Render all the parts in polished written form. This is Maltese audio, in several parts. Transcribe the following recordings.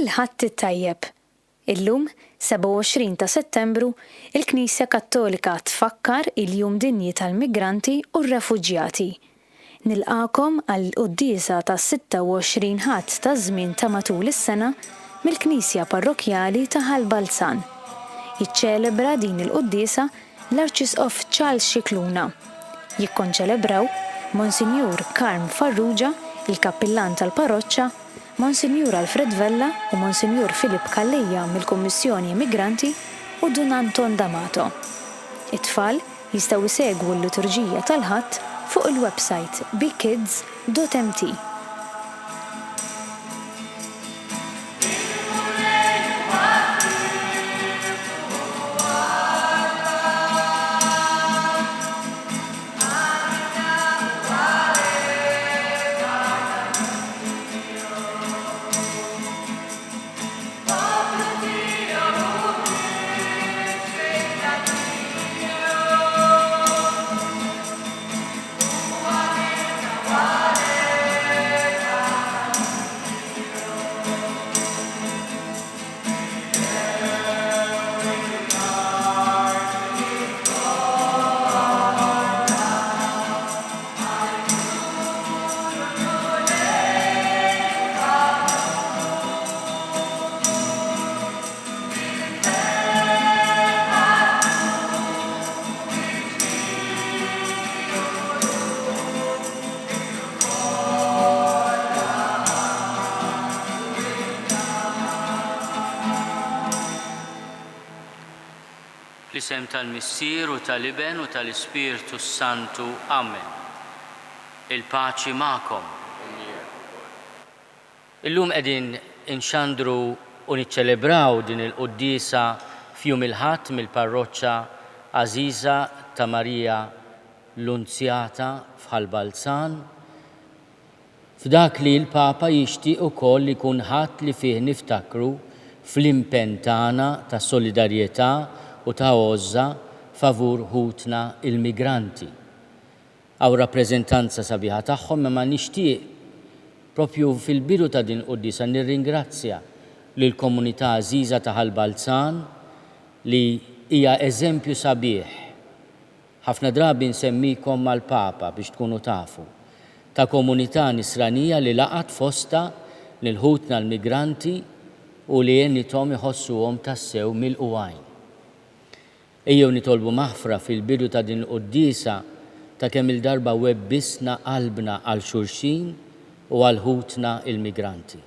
il-Ħadd it-tajjeb. Illum, 27 ta' Settembru, il-Knisja Kattolika tfakkar il-Jum Dinji tal-Migranti u r-Refuġjati. Nilqakom għal Quddiesa ta' 26 Ħadd ta' żmien ta' matul is-sena mill-Knisja Parrokkjali ta' Ħal Balzan. Jiċċelebra din il-Quddiesa l-Arċisqof Charles Xikluna. Jikkonċelebraw Monsinjur Karm Farrugia, il-Kappillan tal-Parroċċa, Monsinjur Alfred Vella u Monsinjur Filip Kallija mill-Kummissjoni Immigranti u Dun Anton D'Amato. It-tfal jistgħu jsegwu l-liturġija tal-Ħadd fuq il-website bkids.mt. L-isem tal-Missier u tal-Iben u tal-Ispirtu Santu. Amen. Il-paċi magħkom. Illum qegħdin inxandru u niċċelebraw din il-Quddiesa f'Jum il-Ħadd mill-Parroċċa Għażiża ta' Marija Annunzjata f'Ħal Balzan. F'dak li l-Papa jixtieq ukoll li jkun ħadd li fih niftakru fl-impenn tagħna ta' solidarjetà u ta' għoża favur ħutna il-migranti. Għaw rappreżentanza sabiħa tagħhom imma nixtieq propju fil-bidu ta' din Quddiesa nirringrazzja lill-komunità għażiża ta' Ħal Balzan li hija eżempju sabiħ. Ħafna drabi nsemmikom mal-Papa biex tkunu tafu ta' komunità nisranija li laqat fosta lil ħutna l-migranti u li jennithom iħossuhom tassew mill-qwajn. Ejjew nitolbu maħfra fil-bidu ta' din il-Quddiesa ta' kemm il-darba webbisna qalbna għal xulxin u għal ħutna il-migranti.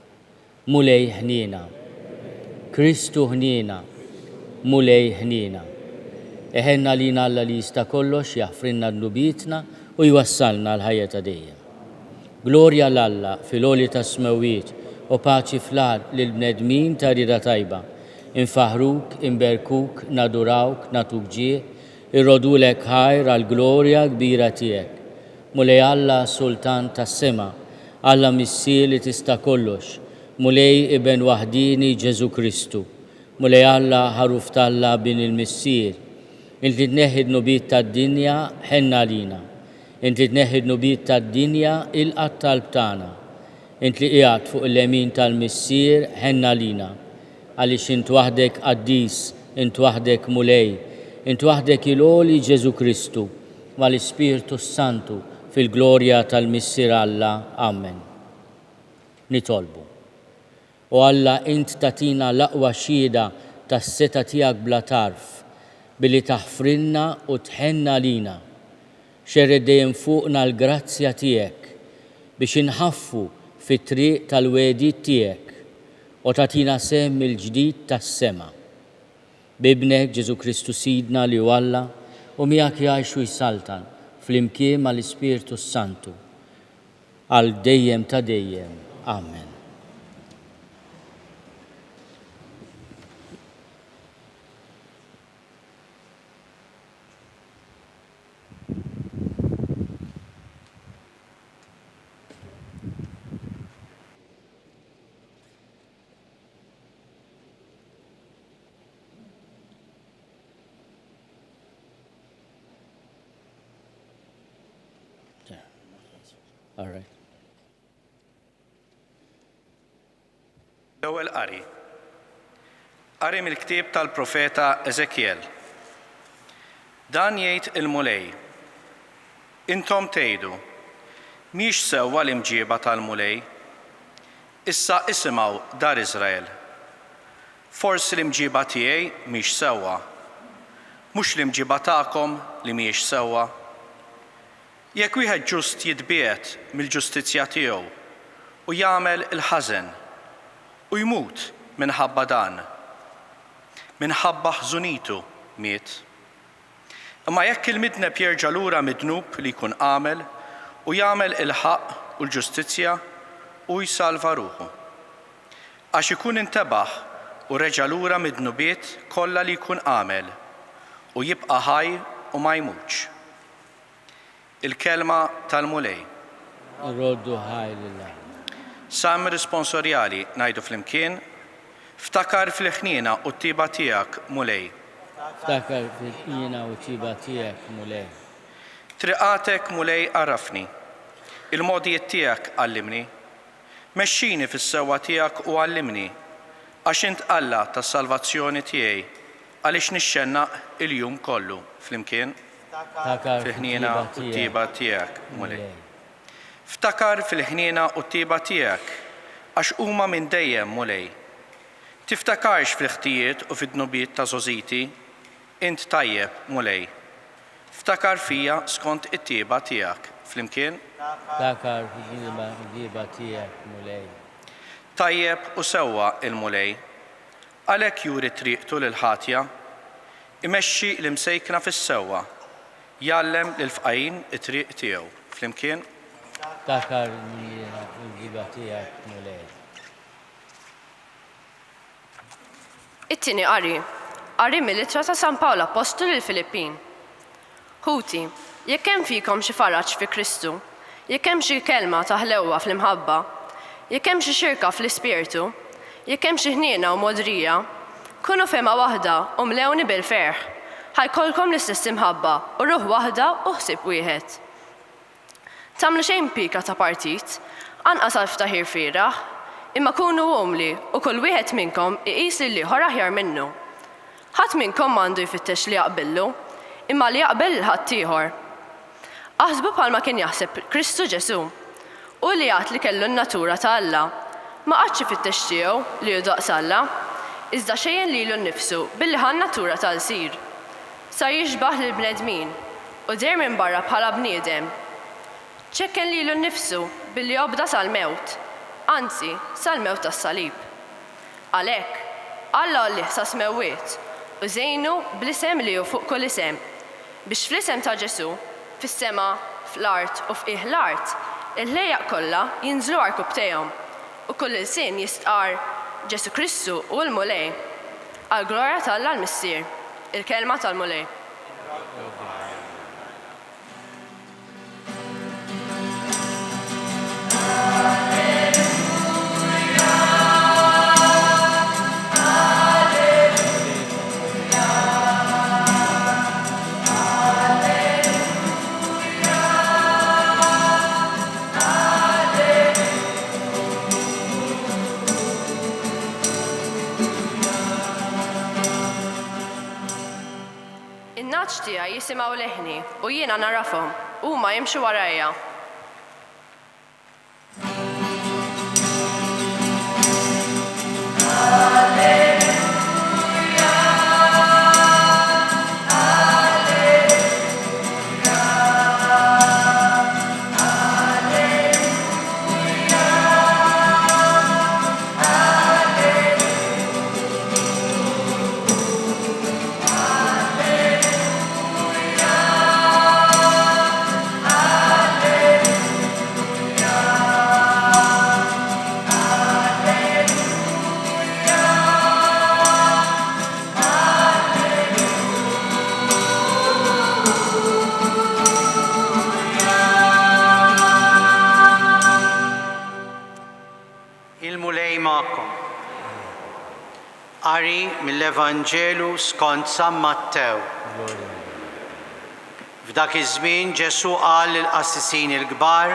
Mulej ħniena, Kristu ħniena, mulej ħniena. Eħenna lina Alla li jista' kollox jaħfrinna d-nubietna u jwassalna l-ħajja ta' dejjem. Glorja l-Alla fil-għoli ta' smewiet u paċi fl-ard lill-bnedmin ta' rida tajba. Infaħruk, inberkuk, nadurawk, natuk ġieħ, irrodulek ħajr għal-glorja kbira tiegħek. Mulej Alla Sultan tas-sema, Alla Missier li tista' kollox, mulej Iben waħdini Ġesu Kristu, mulej Alla ħaruf talla bin il-Missier. Inti tneħħi d-nubiet tad-dinja ħenna lina, inti tneħħi d-nubiet tad-dinja il-qatt talb tagħna, inti qiegħed fuq il-lemin tal-Missier ħenna lina. Għaliex int waħdek qaddis, int waħdek mulej, int waħdek il-għoli Ġesu Kristu, mal-Ispirtu Santu fil-glorja tal-Missier Alla. Amen. Nitolbu. U Alla int tatina l-aqwa xhieda tas-seta tiegħek bla tarf, billi taħfrinna u tħenna lina. Xerred dejjem fuqna l-grazzja tiegħek biex inħaffu fit-triq tal-wedid tiegħek u tatina sem il-ġdid tas-sema. Bibnek Ġesu Kristu Sidna li Alla u miegħek jgħixu jsaltan fl-imkien mal-Ispirtu Santu għal dejjem ta' dejjem. Amen. All right. L-ewwel qari. Qari mill-ktieb tal-Profeta Eżekjel. Dan jgħid il-mulej. Intom tgħidu, mhix sewwa l-imġiba tal-mulej? Issa isimgħu dar Iżrael. Forsi l-imġiba tiegħi mhix sewwa. Mhux l-imġiba tagħkom li mhijiex sewwa. Jekk wieħed ġust jitbiet mill-ġustizzja tiegħu u jagħmel il-ħażen u jmut minħabba dan, minħabba ħżunitu miet. Imma jekk il-midneb jerġa' lura midnub li jkun għamel u jagħmel il-ħaqq u l-ġustizzja u jsalva ruħu. Għax ikun intebaħ u reġa' lura midnubiet kollha li jkun għamel u jibqa' ħaj u ma jmutx. Il-kelma tal-mulej. Roddu ħaj lillah. Sam risponsorjali ngħidu flimkien, ftakar fil-ħniena u t-tiba tiegħek mulej. Ftakar fil-ħniena u t-tiba tiegħek mulej. Triqatek mulej għarrafni, il-modijiet tiegħek għallimni, mexxini fis-sewwa tiegħek u għallimni, għax int Alla tas-salvazzjoni tiegħi, għaliex nixxennaq il-jum kollu flimkien. Fil-ħniena u t-tiba tiegħek mulej. Ftakar fil-ħniena u t-tiba tiegħek, għax huma minn dejjem mulej. Tiftakarx fil-ħtijiet u fid-dnubiet ta' żożiti, int tajjeb mulej. Ftakar fija skont it-tiba tiegħek flimkien. Ftakar fil-tiba tiegħek mulej. Tajjeb u sewwa il-mulej, għalhekk juri triqtu lil-ħatja, imexxi l-imsejkna fis-sewwa, jgħallem lil-fqajjin it-triq tiegħu flimkien. Ftakar fil-tiba tiegħek mulej. It-tieni qari mill-ittra ta' San Pawl Apostol il-Filippin. Ħuti, jekk hemm fikom xi faraġġ fi Kristu, jekk hemm xi kelma ta' ħlewwa fl-imħabba, jekk hemm xi xirka fl-ispirtu, jekk hemm xi ħniena u modrija, kunu fema waħda u mlewni bil-ferħ, ħajkolkom l-istess imħabba u ruħ waħda u ħsieb wieħed. Tagħmlu xejn pika ta' partit, anqas għal ftaħir fieraħ, imma kunu għomli u kull wieħed minnkom iqis li ieħor aħjar minnu. Ħadd minnkom m'għandu jfittex li jaqbillu, imma li jaqbel il-ħadd ieħor. Aħsbu bħalma kien jaħseb Kristu Ġesu u li għad li kellu n-natura ta' Alla, ma qadx ifittex tiegħu li hu daqs Alla, iżda xejjen lilu nnifsu billi ħa natura tal-sir. Sar jixbaħ lill-bnedmin u der minn barra bħala bniedem. ċekken lilu nnifsu billi jobda sal-mewt, anzi sal-mewt tas-salib. Għalhekk, Alla li ħsas mewwiet u żejnu bl-isem li hu fuq kull isem, biex fl-isem ta' Ġesu, fis-sema, fl-art u f'qiegħ l-art, il-ħlejjaq kollha jinżlu għarkub tejhom u kull il-sin jistqar Ġesu Kristu u l-mulej. Għall-glorja ta' Alla l-Missier, il-kelma tal-mulej. In-naċ tiegħi jisimgħu leħni u jiena narafhom, huma jimxu warajja. Il-mulej ma'kom. Qari mill-Evanġelu skont San Mattew. F'dak iż-żmien Ġesu qal lill-qassisin il-kbar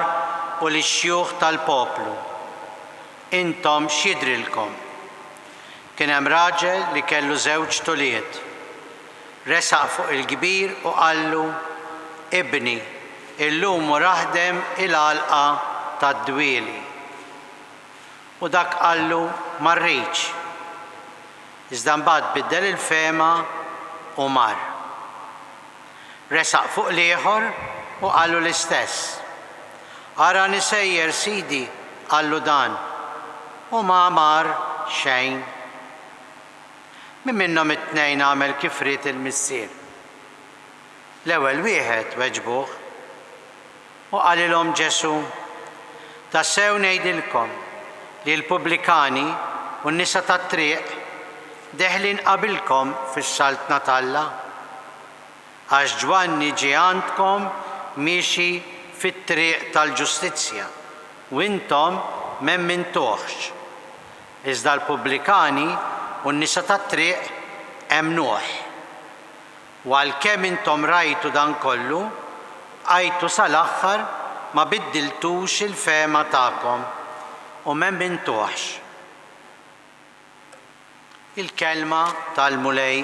u lix-xjugħ tal-poplu: Intom x'jidrilkom? Kien hemm raġel li kellu żewġ tuliet. Resaq fuq il-kbir u qallu: Ibni, illum hu raħdem il-għalqa tad-dwieli. U dak qallu: ma rridx. Iżda mbagħad biddel il-fema u mar. Resaq fuq l-ieħor u qallu l-istess. Ara nisejjer sidi, qallu dan, u ma mar xejn. Min minnhom it-tnejn għamel kif rid il-missier? L-ewwel wieħed weġbuh u qalilhom Ġesu: tassew ngħidilkom li l-pubblikani u n-nisa tat-triq deħlin qabilkom fis-saltna tal-Alla. Għax Ġwanni ġie għandkom miexi fit-triq tal-ġustizzja u intom m'emmintuhx. Iżda l-pubblikani u n-nisa tat-triq emnuh. U għalkemm intom rajtu dan kollu, għajtu sal-aħħar ma biddiltux il-fema tagħkom u m'emmintuhx. Il-kelma tal-mulej.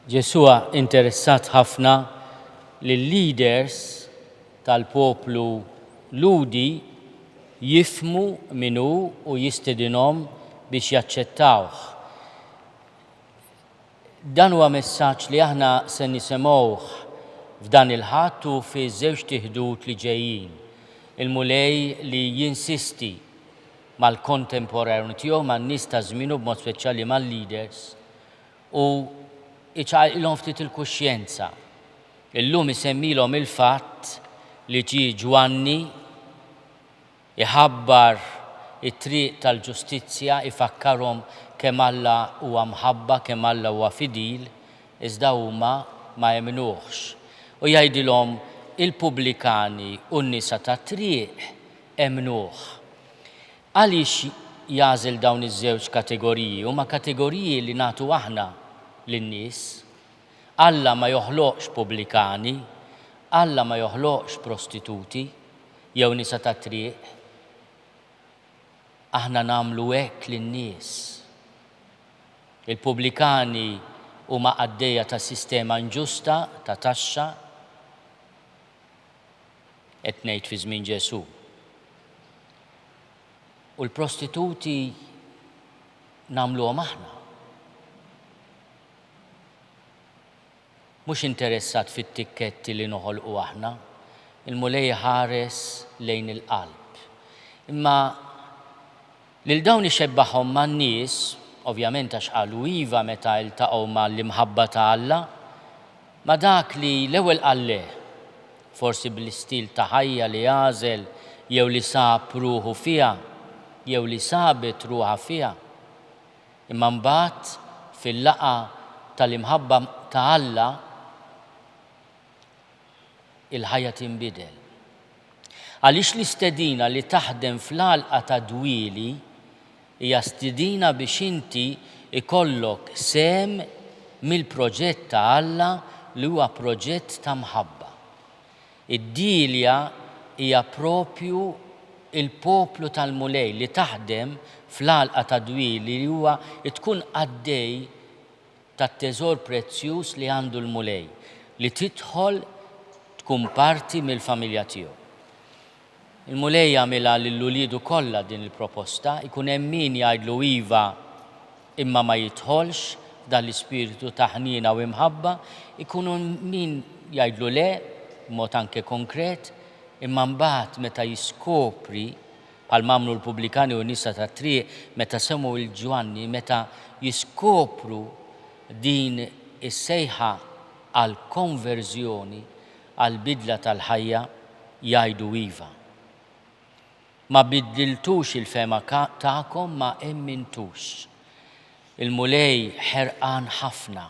Ġesuwa interessat ħafna li l-leaders tal-poplu ludi jifmu minu u jistedinhom biex jaċċettawh. Dan huwa messaġġ li aħna se nisimgħuh f'dan il-ħadd u fi żewġ tieħdut li ġejjin. Il-mulej li jinsisti mal-kontemporanju tiegħu man-nies ta' żmienu b'mod speċjali mal-leaders u iċaqilhom ftit il-kuxjenza. Illum isemmilhom il-fatt li ġie Ġwanni iħabbar it-triq tal-ġustizzja, ifakkarhom kemm Alla huwa mħabba, kemm Alla huwa fidil, iżda huma ma jemnuhx. U jgħidilhom il-pubblikani u n-nisa tat-triq emnuh. Għaliex jażel dawn iż-żewġ kategoriji? Huma kategoriji li nagħtu aħna lin-nies. Alla ma joħloqx pubblikani, Alla ma joħloqx prostituti jew nisa tat-triq. Aħna nagħmlu hekk lin-nies. Il-pubblikani huma għaddejja ta' sistema inġusta ta' taxxa qed ngħid fi żmien Ġesu. U l-prostituti nagħmluhom aħna. Mhux interessat fit-tikketti li noħolqu aħna, il-mulej ħares lejn il-qalb. Imma lil dawn ixebbaħhom man-nies, ovvjament għax qalu iva meta iltaqgħu mal-imħabba ta' Alla, ma dak li l-ewwel qal forsi bl-istil ta' ħajja li għażel jew li sab ruħu fiha, jew li sabet ruħha fiha. Imma mbagħad fil-laqa tal-imħabba ta' Alla il-ħajja tinbidel. Għaliex l-istedina li taħdem fl-għalqa ta' dwieli hija stedina biex inti ikollok sem mill-proġett ta' Alla li huwa proġett ta' mħabba. Id-dilja hija propju il-poplu tal-mulej li taħdem fl-għalqa ta' dwieli li huwa tkun għaddej tat-teżor prezzjuż li għandu l-mulej, li tidħol tkun parti mill-familja tiegħu. Il-mulej jagħmilha lill-uliedu kollha din il-proposta, ikun hemm min jgħidlu iva imma ma jidħolx dan l-ispiritu ta' ħniena u imħabba, ikunu min jgħidlu le, b'mod anke konkret, imma mbagħad meta jiskopri bħal mamlu l-pubblikani u n-nisa tat-triq meta semmu il-Ġwanni, meta jiskopru din is-sejħa għal konverżjoni għal bidla tal-ħajja jgħidu iva. Ma biddiltux il-fema tagħkom, ma emmintux. Il-mulej ħerqan ħafna.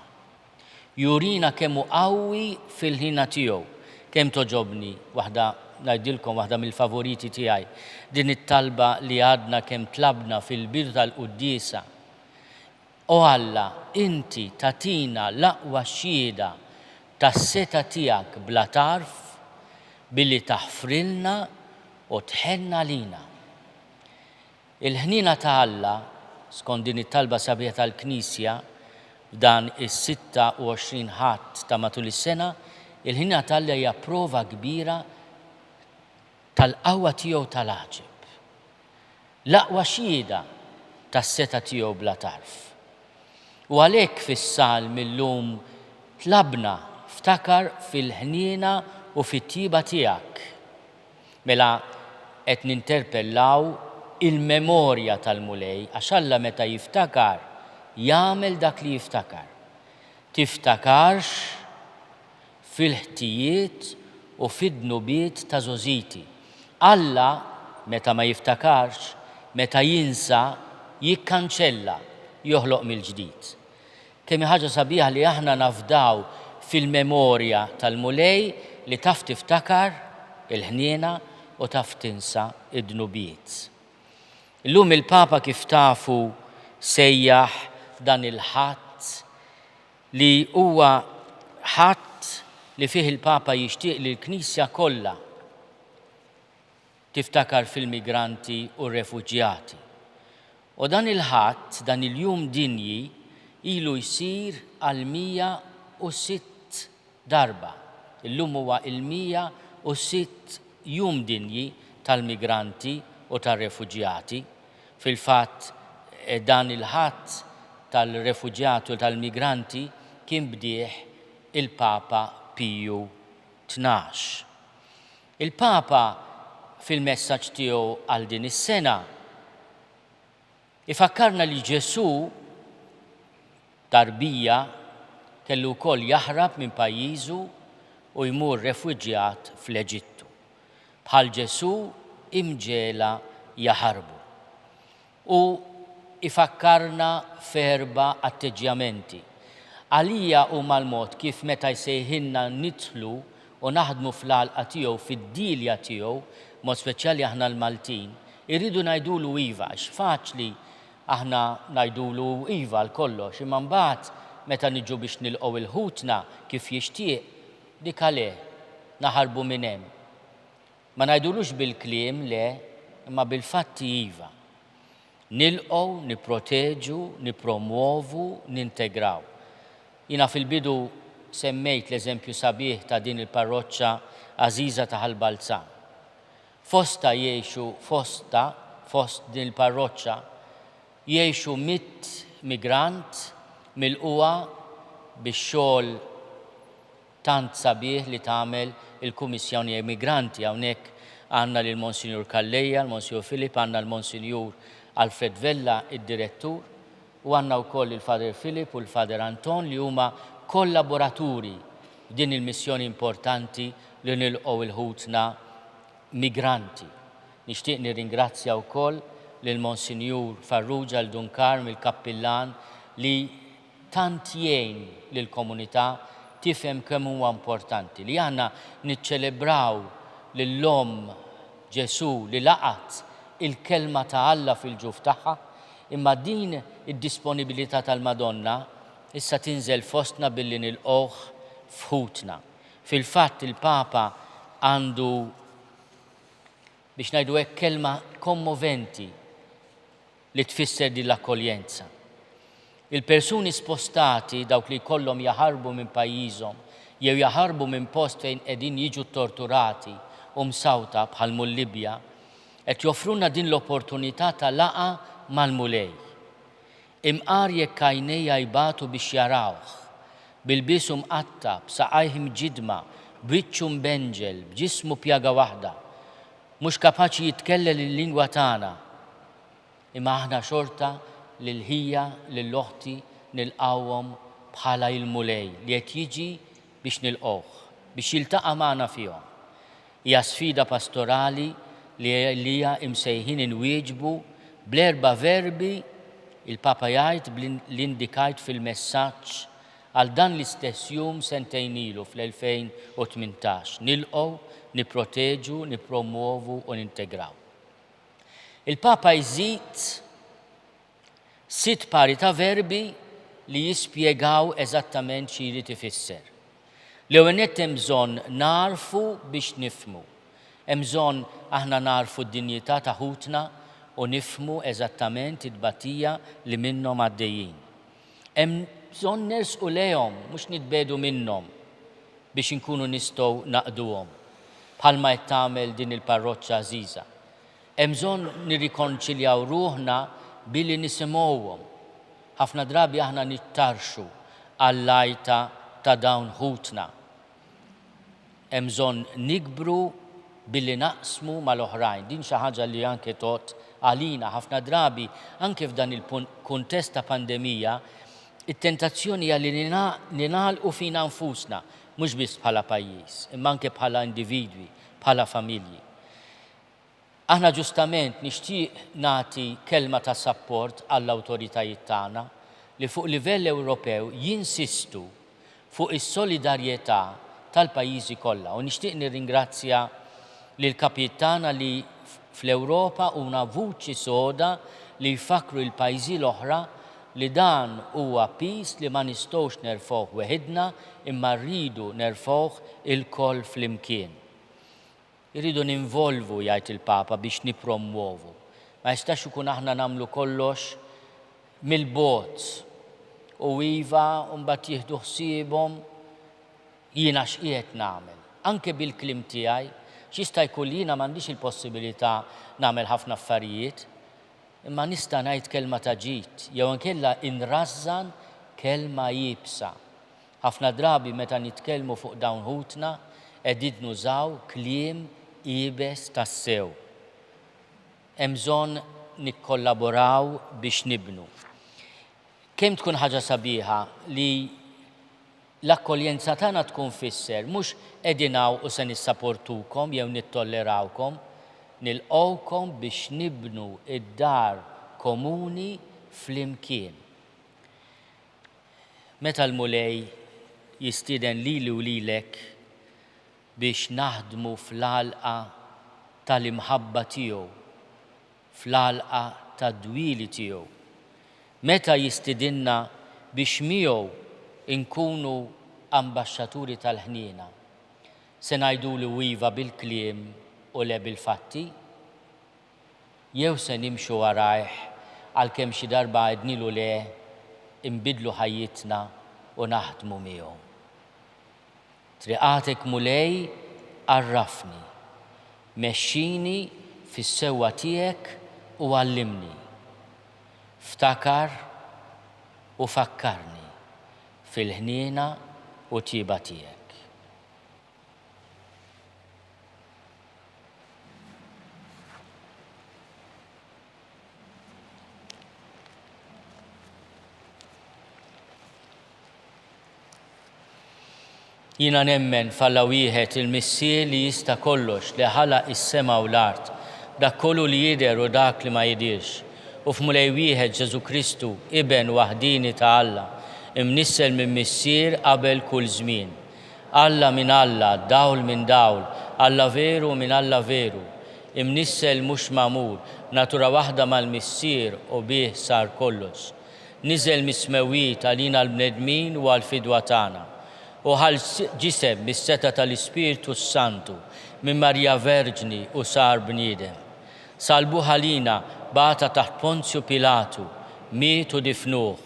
Jurina kemm hu qawwi fil-ħina tiegħu. Kemm toġobni waħda ngħidilkom waħda mill-favoriti tiegħi. Din it-talba li għadna kemm tlabna fil-bidu tal-Quddiesa. O Alla, inti tatina l-aqwa xhieda tas-seta tiegħek bla tarf billi taħfrilna u tħenna lina. Il-ħnina ta' Alla, skont din it-talba sabiħa tal-Knisja, f'dan is-26 ħadd ta' matul is-sena, il-ħnina ta' Alla hija prova kbira tal-qawwa tiegħu tal-għaġeb. L-aqwa xhieda tas-seta tiegħu bla tarf. U għalhekk fis-salm illum tlabna ftakar fil-ħniena u fit-tiba tiegħek. Mela qed ninterpellaw il-memorja tal-mulej għax Alla meta jiftakar jagħmel dak li jiftakar. Tiftakarx fil-ħtijiet u fid-dnubiet ta' żożiti. Alla meta ma jiftakarx, meta jinsa, jikkanċella, joħloq mill-ġdid. Kemm ħaġa sabiħa li aħna nafdaw fil-memorja tal-mulej li taf tiftakar il-ħniena u taf tinsa id-dnubiet. Illum il-Papa kif tafu sejjaħ dan il-ħadd li huwa ħadd li fih il-Papa jixtieq li l-Knisja kollha tiftakar fil-migranti u r-refuġjati. U dan il-ħadd, dan il-jum dinji, ilu jsir għal 106 darba. Illum huwa il-106 jum dinji tal-migranti u tal-refuġjati. Fil-fatt dan il-ħadd tal-refuġjati u tal-migranti kien bdieħ il-Papa Piju 12. Il-Papa fil-messaġġ tiegħu għal din is-sena ifakkarna li Ġesu tarbija kellu wkoll jaħrab minn pajjiżu u jmur refuġjat fl-Eġittu. Bħal Ġesu imġela jaħarbu. U ifakkarna f'erba' atteġġjamenti. Għalija huma l-mod kif meta jsejħilna nidħlu u naħdmu fl-għalqa tiegħu fid-dilja tiegħu, mod speċjali aħna l-Maltin, irridu ngħidulu iva, x'faċli aħna ngħidulu iva l-kollox, imma mbagħad meta niġu biex nilqgħu il-ħutna kif jixtieq dik għalih naħarbu minn hemm. Ma ngħidulux bil-kliem le, imma bil-fatti iva. Nilqgħu, nipproteġu, nippromuovu, nintegraw. Jiena fil-bidu semmejt l-eżempju sabiħ ta' din il-parroċċa għażiża ta' Ħal Balzan. Fosta jgħixu fost din il-parroċċa jgħixu 100 migrant milquwa bix-xogħol tant sabiħ li tagħmel il-Kummissjoni Immigranti. Hawnhekk għandna lil Monsinjur Kallejja, l-Monsinjur Filip, għandna l-Monsinjur Alfred Vella, id-direttur, u għandna wkoll il-Fader Filip u l-Fader Anton li huma kollaboraturi f'din il-missjoni importanti li nilqgħu il-ħutna migranti. Nixtieq nirringrazzja wkoll lil Monsinjur Farrugia l-Dunkar mill-Kappillan li tant jgħin lill-komunità tifhem kemm huwa importanti li aħna niċċelebraw lill-Om Ġesu li laqat il-kelma ta' Alla fil-ġuf tagħha, imma din id-disponibilità tal-Madonna issa tinżel fostna billi nilqgħuh f'ħutna. Fil-fatt il-Papa għandu biex ngħidu hekk kelma kommoventi li tfisser din l-akkoljenza. Il-persuni spostati, dawk li jkollhom jaħarbu minn pajjiżhom jew jaħarbu minn post fejn qegħdin jiġu torturati u msawta bħal Libja, qed joffruna din l-opportunità ta' laqa mal-mulej. Imqar jekk għajnejja jbatu biex jarawh, bil-bisu mqattab, saqajh mġidma, bwiċċu mbenġel, b'ġismu pjaga waħda, mhux kapaċi jitkellem il-lingwa tagħna, imma aħna xorta lil-ħija, lill-oħti nilqawhom bħala il-mulej li qed jiġi biex nilqgħuh, biex jiltaqa' magħna fihom. Hija sfida pastorali li hija imsejħin inwieġbu bl-erba' verbi il-Papa jgħid li indikajt fil-messaġġ Għal dan l-istess jum sentejn ilu fl-2018 nilqgħu, nipproteġu, nippromuovu u nintegraw. Il-Papa jżid 6 pari ta' verbi li jispjegaw eżattament x'jrid ifisser. L-ewwel nett hemm bżonn narfu biex nifhmu. Hemm bżonn aħna narfu d-dinjità ta' ħutna u nifhmu eżattament it-tbatija li minnhom għaddejjin. Hemm bżonn nersqu lejhom mhux nitbedu minnhom biex inkunu nistgħu naqduhom bħalma qed tagħmel din il-parroċċa Għażiża. Hemm bżonn nirrikonċiljaw ruħna billi nisimgħuhom. Ħafna drabi aħna nittarxu għall-lajta ta' dawn ħutna. Hemm bżonn nikbru billi naqsmu mal-oħrajn. Din xi ħaġa li anke tot għalina ħafna drabi anke f'dan il-kuntest ta' pandemija, it-tentazzjoni hija li nagħlqu fina nfusna, mhux biss bħala pajjiż, imma anke bħala individwi, bħala familji. Aħna ġustament nixtieq nagħti kelma ta' sapport għall-awtoritajiet tagħna li fuq livell Ewropew jinsistu fuq is-solidarjetà tal-pajjiżi kollha. U nixtieq nirringrazzja lil kapijiet tagħna li fl-Ewropa huna vuċi soda li jfakru l-pajjiżi l-oħra li dan huwa pis li ma nistgħux nerfgħuh weħidna imma rridu nerfgħuh il-koll flimkien. Irridu ninvolvu, jgħid il-Papa, biex nippromuovu. Ma jistax ikun aħna nagħmlu kollox mill-bogħod u iva mbagħad jieħdu ħsiebhom jiena x'qiegħed nagħmel. Anke bil-kliem tiegħi x'jista' jkun li jiena m'għandix il-possibilità nagħmel ħafna affarijiet, imma nista' ngħid kelma ta' ġid jew inkella inrażżan kelma jibsa. Ħafna drabi meta nitkellmu fuq dawn ħutna qegħdin nużaw kliem ibes tas-sew. Hemm bżonn nikkollaboraw biex nibnu. Kemm tkun ħaġa sabiħa li l-akkoljenza tagħna tkun fisser mhux qegħdin hawn u se nissapportukom jew nittollerawkom, nilqgħukom biex nibnu id-dar komuni flimkien. Meta l-mulej jistieden lili u lilek biex naħdmu fl-għalqa tal-imħabba tiegħu, fl-għalqa tad-dwieli tiegħu. Meta jistidinna biex miegħu inkunu ambaxxaturi tal-ħniena, se ngħidulu iva bil-kliem u le bil-fatti, jew se nimxu warajh għalkemm xi darba għednilu le imbidlu ħajjitna u naħdmu miegħu. Triqatek mulej għarrafni, mexxini fis-sewwa tiegħek u għallimni. Ftakar u fakkarni fil-ħniena u tjiba tiegħek. Jiena nemmen falla wieħed il-Missier li jista' kollox li ħalaq is-sema u l-art, dak kollu li jidher u dak li ma jidirx. U f'mulej wieħed Ġesu Kristu, iben waħdini ta' Alla, imnissel minn Missier qabel kull żmien. Alla minn Alla, dawl minn dawl, Alla veru minn Alla veru. Imnissel mhux magħmul, natura waħda mal-Missier u bih sar kollox. Niżel mismewit għalina l-bnedmin u għall-fidwa tagħna. U ħal ġisem bis-seta tal-Ispiritu Santu minn Marija Verġni u sar bniedem. Salbu ħalina bata taħt Ponzju Pilatu, miet u difnuh,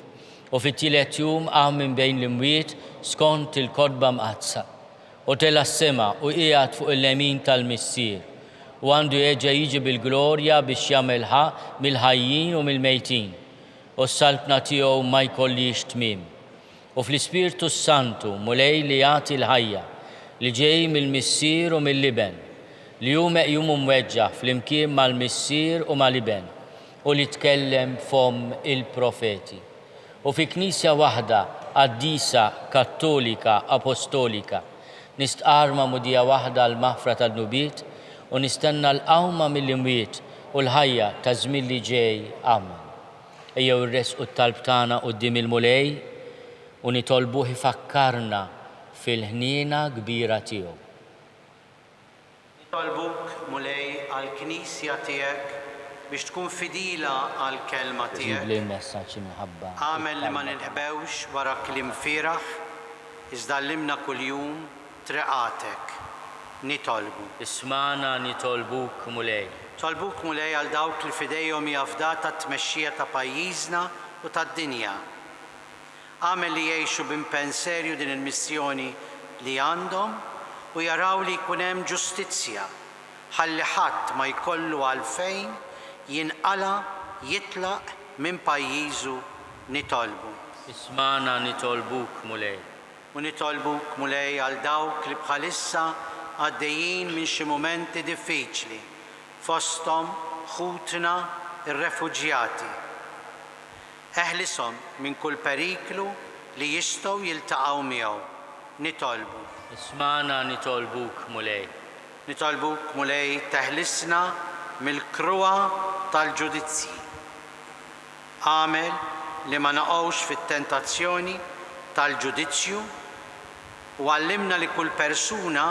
u fit-tielet jum qam minn bejn l-imwiet skont il-kodba mqazza. U tela s-sema u qiegħed fuq il-lemin tal-Missier. U għandu jerġa' jiġi bil-glorja biex jagħmel ħaq mill-ħajjin u mill-mejtin. U s-salbna tiegħu ma jkollix tmiem. U fl-Ispiritu Santu mulej li jagħti l-ħajja li ġej mill-Missier u mill-Liben li hu meqjum mweġġaħ flimkien mal-Missier u mal-Liben u li tkellem fom il-profeti. U fi Knisja waħda Quddiesa Kattolika Apostolika nistqarma mudija waħda l-maħfra tal-nubiet u nistenna l-qawma mill-imwiet u l-ħajja ta' żmien li ġej. Amen. Ejjew irresqu t-talb tagħna quddiem il-mulej u nitolbuh ifakkarna fil-ħniena kbira tiegħu. Nitolbuk mulej għall-Knisja tiegħek biex tkun fidila għall-kelma tiegħek. Għamel li ma ninħbewx wara kliem fieraħ, iżda allimna kuljum treqatek. Nitolbu. Ismana nitolbuk mulej. Tolbuk mulej għal dawk li fidejhom hija fdata t-tmexxija ta' pajjiżna u tad-dinja. Għamel li jgħixu b'impenserju din il-missjoni li għandhom u jaraw li jkun hemm ġustizzja ħalli ħadd ma jkollu għalfejn jinqala jitlaq minn pajjiżu. Nitolbu. Ismana nitolbuk mulej. U nitolbuk mulej għal dawk li bħalissa għaddejjin minn xi mumenti diffiċli fosthom ħutna ir-refuġjati. Eħlishom minn kull periklu li jistgħu jiltaqgħu miegħu. Nitolbu. Ismana nitolbuk mulej. Nitolbuk mulej teħlisna mill-kruwa tal-ġudizzji. Għamel li ma naqgħux fit-tentazzjoni tal-ġudizzju u għallimna li kull persuna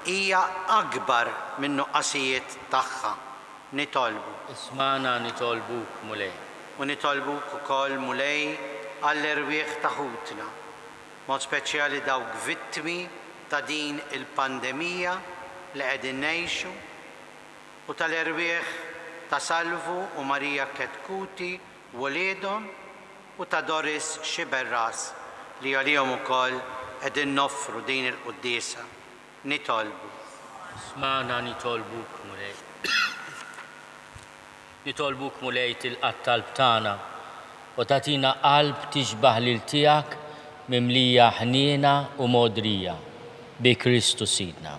hija akbar minn nuqqasijiet tagħha. Nitolbu. Ismana nitolbuk mulej. U nitolbuk ukoll mulej għall-irwieħ ta' ħutna, mod speċjali dawk vittmi ta' din il-pandemija li qegħdin ngħixu u tal-irwieħ ta' Salvu u Marija Ketkuti woliedhom u ta' Doris Xiberras li għalihom ukoll qegħdin noffru din il-Quddiesa. Nitolbu. Ismana nitolbuk mulej. Nitolbuk mulej tilqa' talb tagħna u tagħtina qalb tixbaħ lil tiegħek mimlija ħniena u modrija bi Kristu Sidna.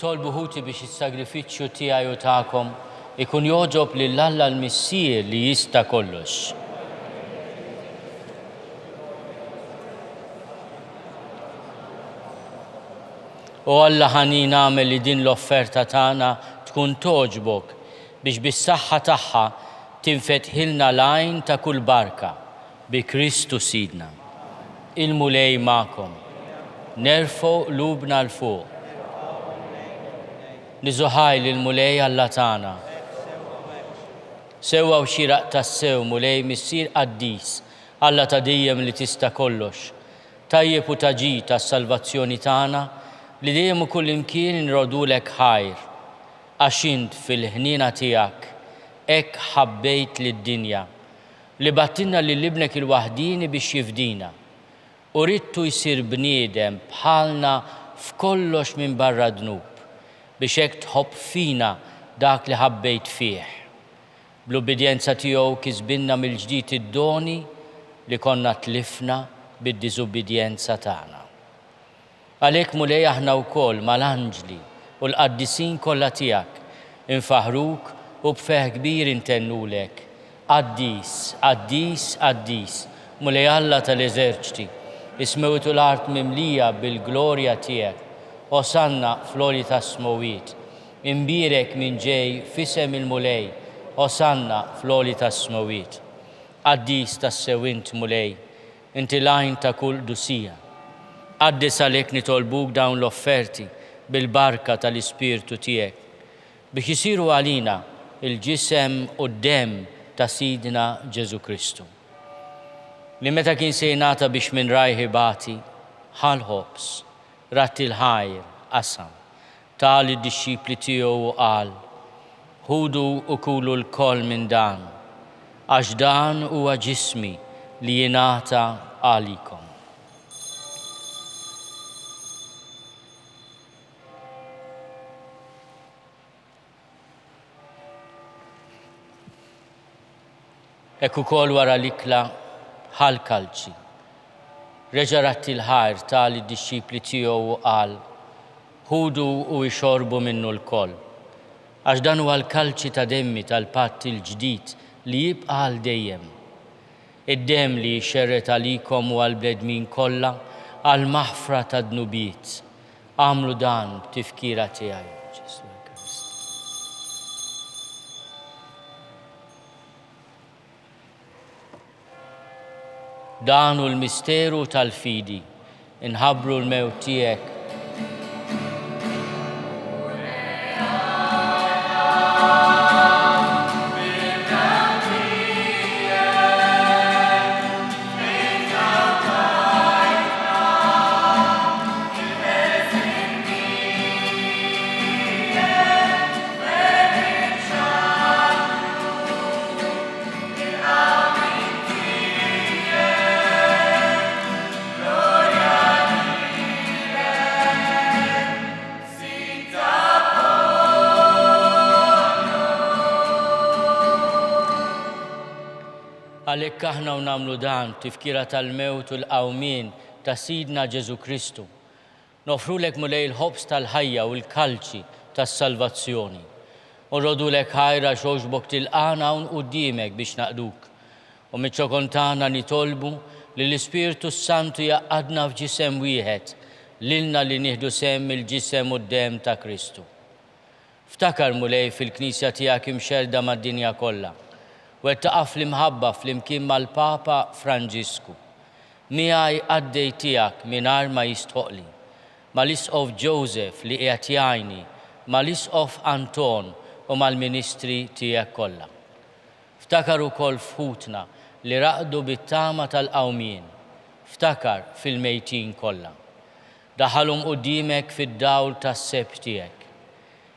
Nitolbu ħuti biex is-sagrifiċċju tiegħi u tagħkom ikun joġob lil Alla l-Missier li jista' kollox. U Alla ħanin nagħmel li din l-offerta tagħna tkun toġbok biex bis-saħħa tagħha tinfetħilna l-għajn ta' kull barka bi Kristu Sidna. Il-mulej magħkom. Nerfgħu qlubna l fuq. Niżuħaj lil mulej Alla tagħna. Sewwa u xieraq tas-sew mulej missier Quddies Alla ta' dejjem li tista' kollox. Tajjeb u taġi tas-salvazzjoni tagħna li dejjem u kull imkien inrodulek ħajr. Għax int fil-ħniena tiegħek hekk ħabbejt lid-dinja li battilna lil ibnek il-waħdini biex jifdina. U ridtu jsir bniedem bħalna f'kollox minn barra dnub biex hekk tħobb fina dak li ħabbejt fih. Bl-ubidjenza tiegħu kisbinna mill-ġdid id-doni li konna tlifna bid-diżubidjenza tagħna. Għalhekk mulej aħna wkoll mal-anġli u l-qaddisin kollha tiegħek infaħruk u b'feħ kbir intennulek. Quddies, Quddies, Quddies, mulej Alla tal-eżerċti, ismewtu l-art mimlija bil-glorja tiegħek. Osanna fl-għoli tas-smowiet, imbirek minn ġej fisem il-mulej, osanna fl-għoli tas-smowiet. Quddies tas-sewint mulej, inti lajn ta' kull dusija. Qaddis għalhekk nitolbuk dawn l-offerti bil-barka tal-Ispirtu tiegħek biex isiru għalina il-ġisem u d-dem ta' Sidna Ġesu Kristu. Li meta kien se jingħata biex minn rajħi bati, ħal ħobs, rat il-ħajr, qasam, tal id-disċipli tiegħu u qal, ħudu u kulu l-koll minn dan, għax dan huwa ġismi li jingħata għalikom. Ekk ukoll wara l-ikla ħal kalċi. Reġa' ratti l-ħajr tal id-disċipli tiegħu u qal, ħudu u jxorbu minnu l-koll. Għax dan huwa l-kalċi ta' demmi tal-patt il-ġdid li jibqa' għal dejjem. Id-dem li jxerret għalikom u għall-bledmin kollha għal maħfra ta' dnubiet. Għamlu dan b'tifkira tiegħi. Dan hu l-misteru tal-fidi, inħabbru l-mewt tiegħek. Għalhekk aħna u nagħmlu dan tifkira tal-mewt u l-qawmien ta' Sidna Ġesu Kristu. Nofrulek mulej il-ħobs tal-ħajja u l-kalċi tas-salvazzjoni. U rrodulek ħajra xogħġbok tilqana hawn quddiemek biex naqduk. U miċ-ċokontana nitolbu li l-Ispirtu Santu jaqadna f'ġisem wieħed lilna li nieħdu semm il-ġisem u d-dem ta' Kristu. Ftakar mulej fil-Knisja tiegħek imxerda mad-dinja kollha. U taqaf l-imħabba fl-imkien mal-Papa Franġisku. Miegħi għaddej tiegħek mingħajr ma jistħoqli. Mal-Isqof Joseph li qiegħed jgħinni, mal-Isqof Anton u mal-Ministri tiegħek kollha. Ftakar ukoll f'ħutna li raqdu bit-tama tal-qawmien. Ftakar fil-mejtin kollha. Daħalhom quddiemek fid-dawl tas-seb tiegħek.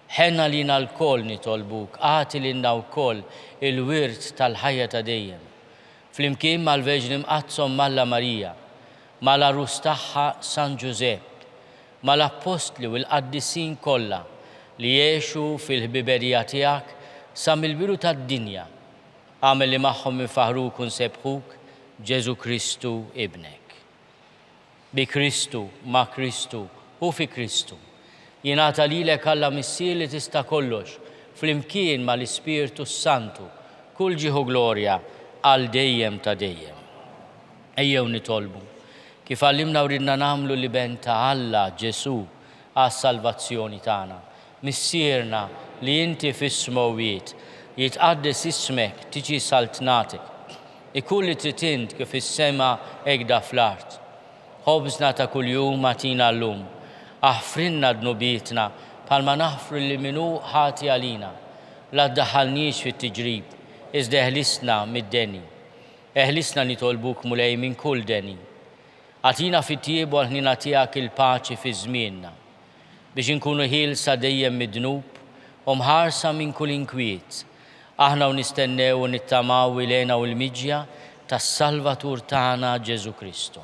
Ħenna lina l-koll nitolbuk, għati lilna wkoll il-wirt tal-ħajja ta' dejjem. Flimkien mal-Verġni Mqazzom Malla Marija, mal-Arus tagħha San Giuseppe, mal-Apostli u l-Qaddisin kollha li jgħixu fil-ħbiberija tiegħek sa mill-biru tad-dinja. Għamel li magħhom infaħruk u nsebħuk Ġesu Kristu ibnek. Bi Kristu, ma' Kristu u fi Kristu. Jingħata lilek Alla missier li tista' kollox, flimkien mal-Ispirtu Santu, kull ġieħu glorja għal dejjem ta' dejjem. Ejjew nitolbu, kif għallimna u ridna nagħmlu li ben ta' Alla Ġesu għas-salvazzjoni tagħna. Missierna li inti fis-smowiet, jitqaddes ismek tiġi saltnatek. Ikun li trid int kif is-sema hekk fl-art. Ħobżna ta' kuljum atina llum. Aħfrinna dnubietna bħalma naħfru li minnu ħati għalina. La ddaħħalniex fit-tiġrib, iżda eħlisna mid-deni. Eħlisna nitolbuk mulej minn kull deni. Għatina fit-tiebu għal-ħnina tiegħek il-paċi fi żmienna biex inkunu ħielsa dejjem mid-dnub u mħarsa minn kull inkwiet. Aħna u nistennew u nittamaw ilena u l-miġja tas-Salvatur tagħna Ġesu Kristu.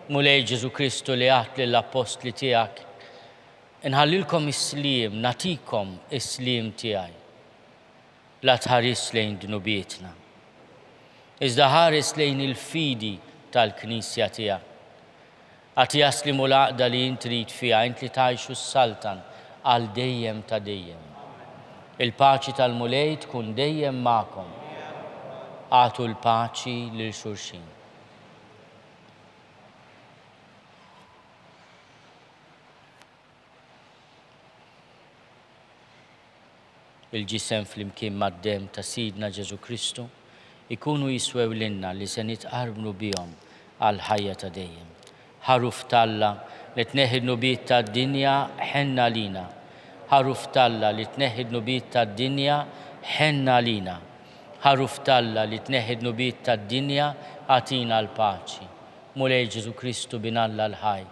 Mulej Ġesu Kristu li għat lill-apostli tiegħek, inħallilkom is-slim, natikom is-slim tiegħi. La tħares lejn dnubietna. Iżda ħares lejn il-fidi tal-Knisja tiegħek. Għati jaslimu l-għaqda li int trid fiha, int li tgħixu s-saltan għal dejjem ta' dejjem. Il-paċi tal-mulej tkun dejjem magħkom. Għatu l-paċi lil xulxin. Il-ġisem flimkien mad-dem ta' Sidna Ġesu Kristu ikunu jiswew lilna li se nitqarbnu bihom għal ħajja ta' dejjem. Ħaruf Talla li tneħħi n-nubiet tad-dinja ħenna lina. Ħaruf Talla li tneħħi n-nubiet tad-dinja ħenna lina. Ħaruf Talla li tneħħi n-nubiet tad-dinja għatina l-paċi. Mulej Ġesu Kristu binalla l-ħaj,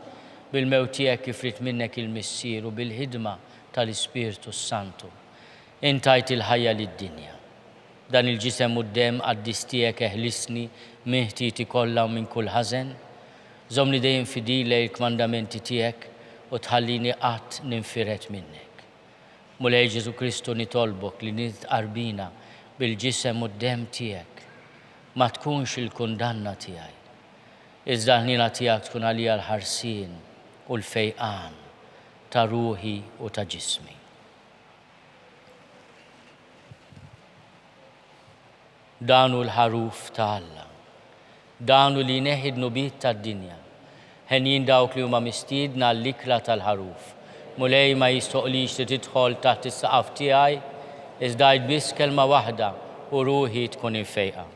bil-mewt tiegħek kif rid minnek il-missier u bil-ħidma tal-Ispirtu Santu. Intajt il-ħajja lid-dinja. Dan il-ġisem u d-dem għaddis tiegħek eħlisni miħtiti kollha u minn kull ħażen. Żomni dejjem fidili l-kmandamenti tiegħek u tħallini qatt ninfiret minnek. Mulej Ġesu Kristu nitolbok li nitqarbina bil-ġisem u d-dem tiegħek ma tkunx il-kundanna tiegħi. Iżda ħnina tiegħek tkun għalija l-ħarsien u l-fejqan ta' ruħi u ta' ġismi. Danu l-ħaruf ta' Alla, danu li neħid nubiet tad-dinja, ħenjin dawk li huma mistiedna l-ikla tal-ħaruf. Mulej ma jistoqlix li tidħol taħt is-saqaf tiegħi, iżda ngħid biss kelma waħda u ruħi tkun infejqa.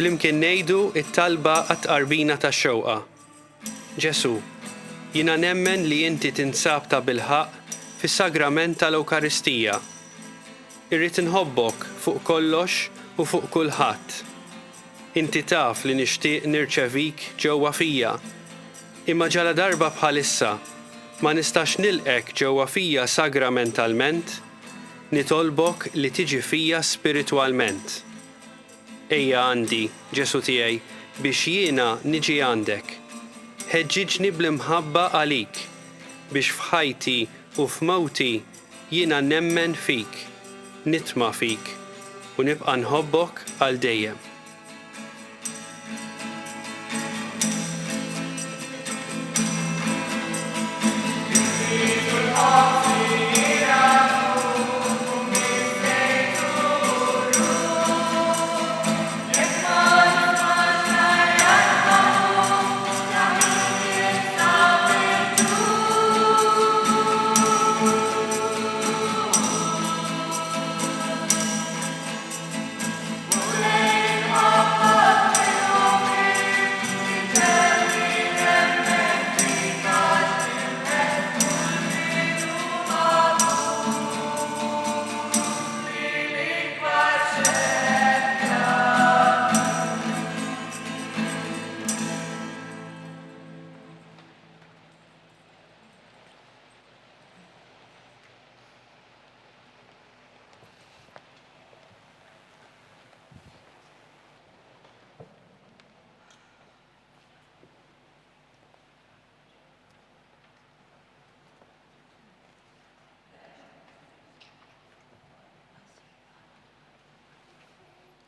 Flimkien ngħidu it-talba għat-tqarbina tax-xewqa. Ġesu, jiena nemmen li inti tinsab ta' bilħaq fis-sagrament tal-Ewkaristija. Irrid inħobbok fuq kollox u fuq kulħadd. Inti taf li nixtieq nirċevik ġewwa fija. Imma ġala darba bħalissa ma nistax nilqek ġewwa fija sagramentalment, nitolbok li tiġi fija spiritwalment. Ejja għandi, Ġesu tiegħi, biex jiena niġi għandek. Ħeġġiġni bl-imħabba għalik, biex f'ħajti u f'mawti jiena nemmen fik, nitma' fik u nibqa' nħobbok għal dejjem.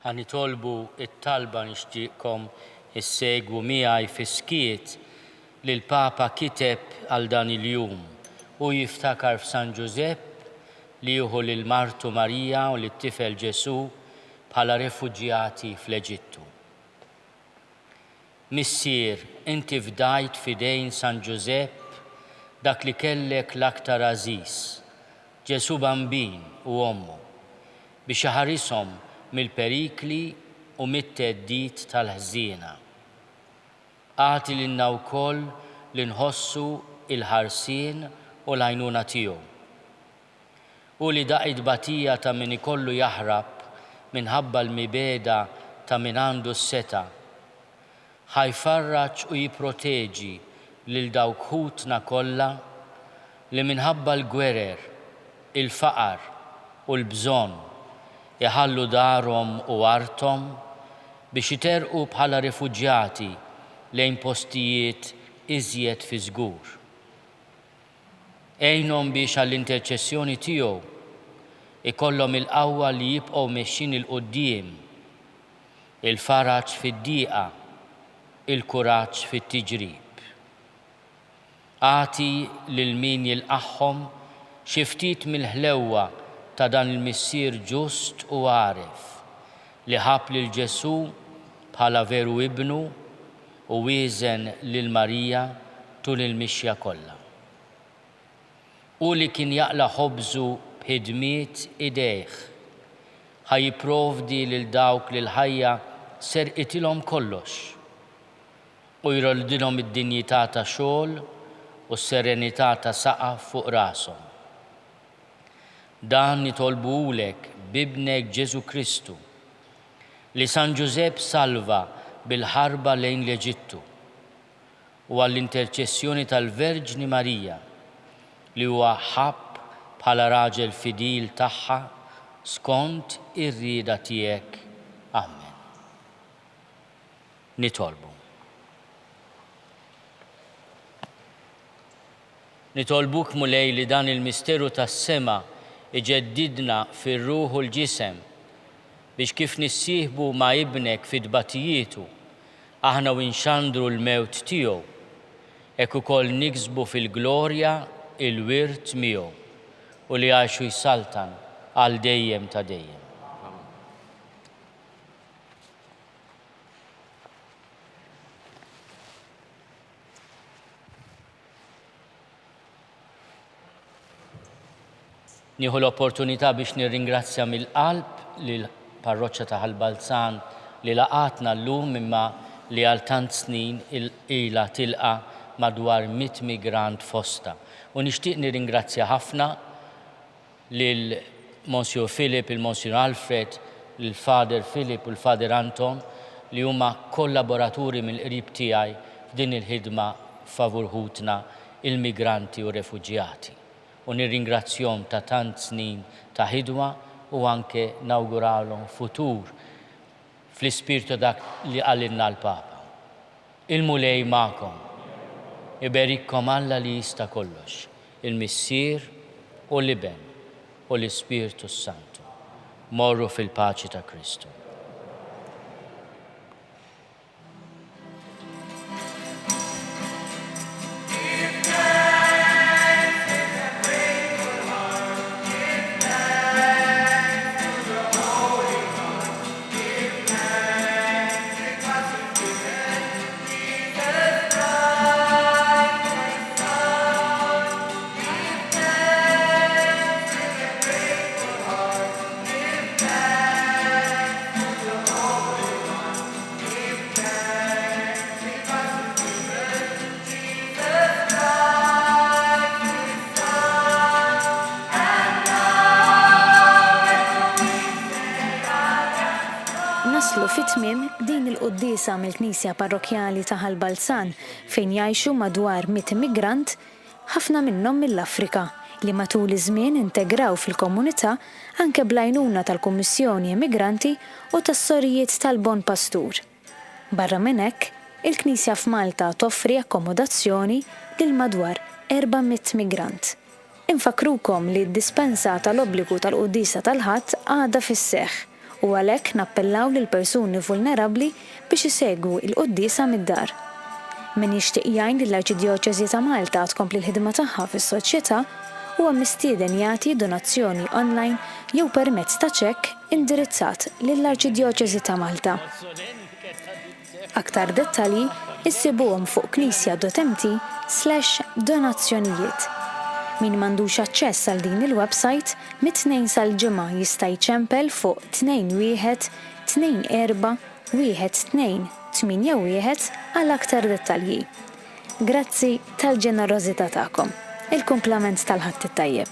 Ħanitolbu it-talba nixtieqkom issegwu miegħi fi-skiet li l-Papa kiteb għal dan il-jum u jiftakar f'San Giuseppe li jieħu lil martu Marija u lit-tifel Ġesu bħala refuġjati fl-Eġittu. Missier, inti fdajt fidejn San Giuseppe dak li kellek l-aktar għażiż, Ġesu bambin u ommu, biex iħarishom mill-perikli u mit-teddid tal-ħżiena. Għati lilna wkoll li nħossu il-ħarsien u l-għajnuna tiegħu. U li daqid batija ta' min ikollu jaħrab minħabba l-mibeda ta' min għandu s-seta, ħajfarraġ u jipproteġi lil dawk ħutna kollha li minħabba l-gwerer, il-faqar u l-bżonn iħallu darhom u artom biex iterqu bħala rifuġjati lejn postijiet iżjed fi żgur. Għejnhom biex għall-interċessjoni tiegħu ikollhom il-qawwa li jibqgħu mexxin il-qudiem, il-faraġ fid-dieqa, il-kuraġġ fit-tiġrib. Għati lil min jilqagħhom xi ftit mill-ħlewwa ta' dan il-missier ġust u għaref li ħab lil Ġesu bħala veru ibnu u wieżen lil Marija tul il-mixja kollha. U li kien jaqla ħobżu b'ħidmiet idejh ħajjipprovdi lil dawk li l-ħajja serqitilhom kollox u jroldilhom id-dinjità ta' xogħol u s-serenità ta' saqaf fuq rashom. Dan nitolbulek bibnek Ġesu Kristu li San Giuseppe salva bil-ħarba lejn l-Eġittu u għall-interċessjoni tal-Verġni Marija li huwa ħabb bħala raġel fidil tagħha skont ir-rieda tiegħek. Amen. Nitolbu. Nitolbuk mulej li dan il-misteru tas-sema iġeddidna fir-ruħ u l-ġisem biex kif nissieħbu ma' ibnek fid-batijietu aħna u nxandru l-mewt tiegħu hekk ukoll niksbu fil-glorja il-wirt miegħu u li għaxu jsaltan għal dejjem ta' dejjem. Nieħu l-opportunità biex nirringrazzja mill-qalb lil Parrokkja ta' Ħal Balzan li laqatna llum imma li għal tant snin ilha tilqa' madwar 100 migrant fosta. U nixtieq nirringrazzja ħafna lil Monsignor Philip, il-Monsignor Alfred, il-Fader Philip u l-Fader Anton li huma kollaboraturi mill-qrib tiegħi f'din il-ħidma favur ħutna il-migranti u refuġjati. U nirringrazzjahom ta' tant snin ta' ħidma u anke nawguralhom futur fl-ispirtu dak li qalilna l-Papa. Il-mulej magħkom, iberikkom Alla li jista' kollox, il-Missier u l-Iben u l-Ispirtu Santu. Morru fil-paċi ta' Kristu. Naslu fit-tmiem din il-Quddiesa mill-Knisja Parrokkjali ta' Ħal Balzan fejn jgħixu madwar 100 immigrant, ħafna minnhom mill-Afrika li matul iż-żmien integraw fil-komunità anke bl-għajnuna tal-Kummissjoni Immigranti u tas-sorijiet tal-Bon Pastur. Barra minn hekk, il-Knisja f'Malta toffri akkomodazzjoni lil madwar 400 migrant. Infakrukom li d-dispensa tal-obbligu tal-Quddiesa tal-Ħadd għadha fis-seħħ u għalhekk nappellaw lil persuni vulnerabbli biex isegwu l-Quddiesa mid-dar. Min jixtieq jgħin lill-Arċidjoċeżi ta' Malta tkompli l-ħidma tagħha fis-soċjetà huwa mistieden jagħti donazzjoni online jew permezz ta' ċekk indirizzat lill-Arċidjoċeżi ta' Malta. Aktar dettalji issibuhom fuq knisja.mt/donazzjonijiet. Min m'għandux aċċess għal din il-website mit-tnejn sal-ġimgħa jista' jċempel fuq 21-24-12-81 għal aktar dettalji. Grazzi tal-ġenerożità tagħkom. Il-kumplament tal-Ħadd it-tajjeb.